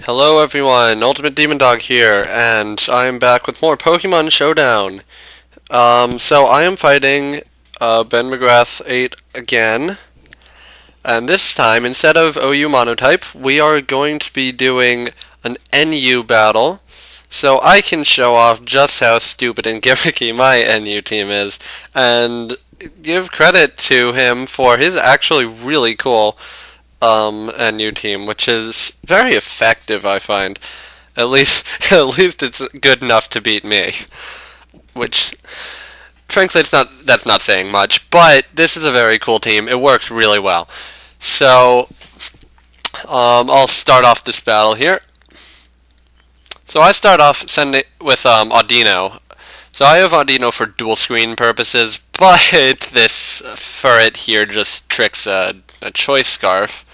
Hello everyone, UltimateDemonDog here, and I am back with more Pokemon Showdown. So I am fighting benmcgrath8 again, and this time, instead of OU Monotype, we are going to be doing an NU battle, so I can show off just how stupid and gimmicky my NU team is, and give credit to him for his actually really cool NU team, which is very effective, I find. At least, at least it's good enough to beat me. Which, frankly, that's not saying much. But this is a very cool team. It works really well. So, I'll start off this battle here. So I start off sending with Audino. So I have Audino for dual screen purposes, but this ferret here just tricks a choice scarf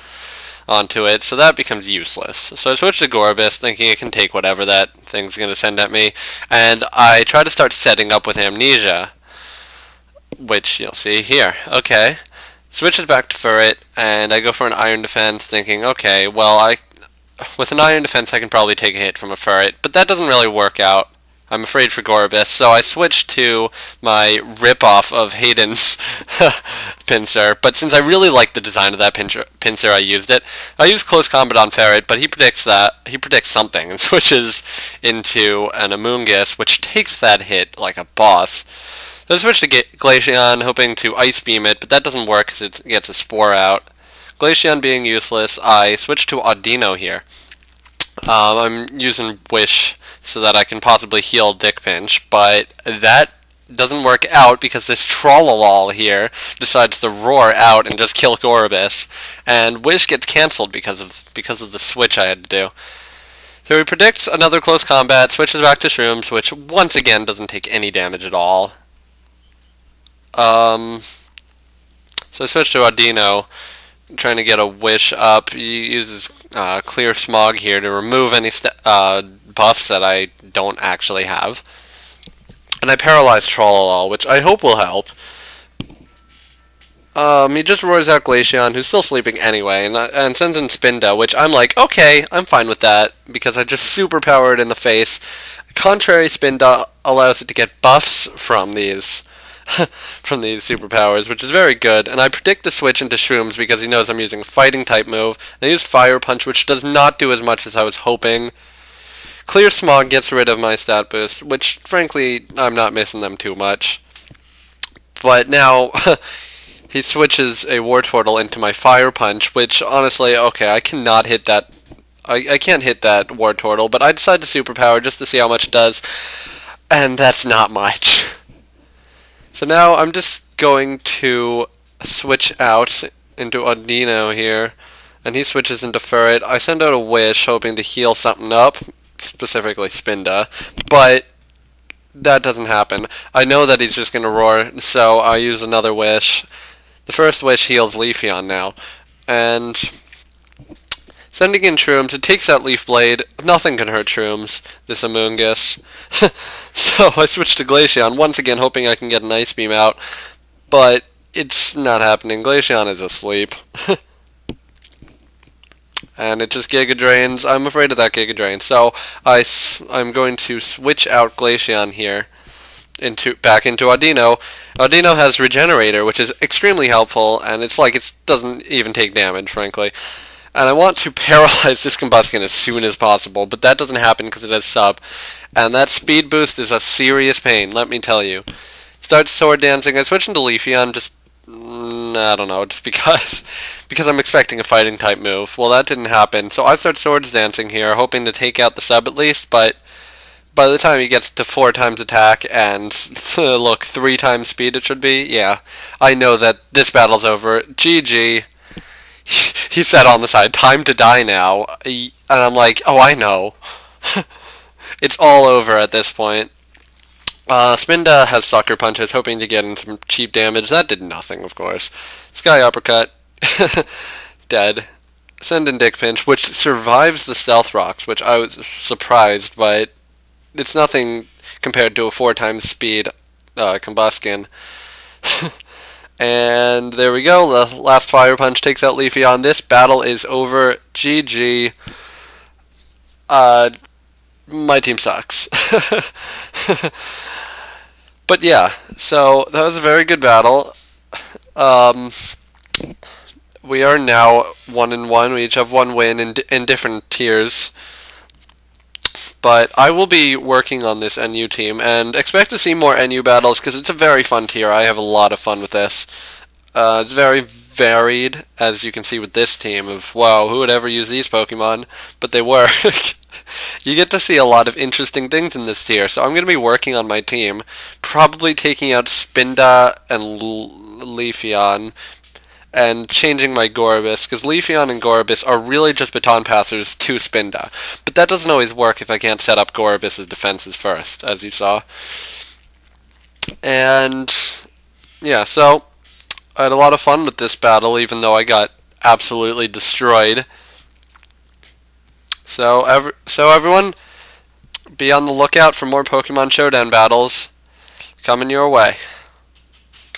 onto it, so that becomes useless. So I switch to Gorbis, thinking it can take whatever that thing's going to send at me, and I try to start setting up with Amnesia, which you'll see here. Okay. Switch it back to Ferret, and I go for an Iron Defense, thinking, okay, well, with an Iron Defense I can probably take a hit from a Ferret, but that doesn't really work out. I'm afraid for Gorbis, so I switched to my rip-off of Hayden's Pinsir, but since I really like the design of that Pinsir, I used it. I used Close Combat on Ferret, but he predicts something, and switches into an Amoonguss, which takes that hit like a boss. So I switched to Glaceon, hoping to Ice Beam it, but that doesn't work because it gets a Spore out. Glaceon being useless, I switched to Audino here. I'm using Wish so that I can possibly heal Dick Pinch, but that doesn't work out because this Trollalol here decides to roar out and just kill Gorbis, and Wish gets cancelled because of the switch I had to do. So he predicts another close combat, switches back to Shrooms, which once again doesn't take any damage at all. So I switch to Audino, trying to get a Wish up. He uses Clear Smog here to remove any buffs that I don't actually have. And I paralyze Trollalol, which I hope will help. He just roars out Glaceon, who's still sleeping anyway, and sends in Spinda, which I'm like, okay, I'm fine with that, because I just superpowered in the face. Contrary, Spinda allows it to get buffs from these from these superpowers, which is very good, and I predict the switch into Shrooms because he knows I'm using a fighting type move, and I use Fire Punch, which does not do as much as I was hoping. Clear Smog gets rid of my stat boost, which frankly I'm not missing them too much. But now he switches a Wartortle into my Fire Punch, which honestly, okay, I cannot hit that. I can't hit that Wartortle, but I decide to superpower just to see how much it does, and that's not much. So now I'm just going to switch out into Audino here, and he switches into Ferret. I send out a Wish, hoping to heal something up, specifically Spinda, but that doesn't happen. I know that he's just going to roar, so I use another Wish. The first Wish heals Leafeon now, and sending in Shrooms, it takes that Leaf Blade. Nothing can hurt Shrooms, this Amoonguss. So I switch to Glaceon, once again hoping I can get an Ice Beam out, but it's not happening. Glaceon is asleep. And it just Giga Drains. I'm afraid of that Giga Drain, so I'm going to switch out Glaceon here back into Audino. Audino has Regenerator, which is extremely helpful, and it's like it doesn't even take damage, frankly. And I want to paralyze this Combustion as soon as possible, but that doesn't happen because it has Sub. And that speed boost is a serious pain, let me tell you. Starts Sword Dancing. I switch into Leafeon, just, I don't know, just because I'm expecting a fighting type move. Well, that didn't happen, so I start Swords Dancing here, hoping to take out the Sub at least, but by the time he gets to 4 times attack and, look, 3 times speed it should be, yeah, I know that this battle's over. GG. He said on the side, time to die now, and I'm like, oh, I know. It's all over at this point. Spinda has Sucker Punches, hoping to get in some cheap damage. That did nothing, of course. Sky Uppercut. Dead. Send in Dick Pinch, which survives the Stealth Rocks, which I was surprised, but it's nothing compared to a 4 times speed Combustion. And there we go. The last Fire Punch takes out Leafeon. This battle is over. GG. my team sucks. But yeah, so that was a very good battle. Um, we are now 1-1. We each have one win in different tiers. But I will be working on this NU team, and expect to see more NU battles, because it's a very fun tier. I have a lot of fun with this. It's very varied, as you can see with this team, of, wow, who would ever use these Pokemon? But they work. You get to see a lot of interesting things in this tier, so I'm going to be working on my team, probably taking out Spinda and Leafeon, and changing my Gorebyss, because Leafeon and Gorebyss are really just baton passers to Spinda. But that doesn't always work if I can't set up Gorebyss's defenses first, as you saw. And yeah, so I had a lot of fun with this battle, even though I got absolutely destroyed. So everyone, be on the lookout for more Pokemon Showdown battles coming your way.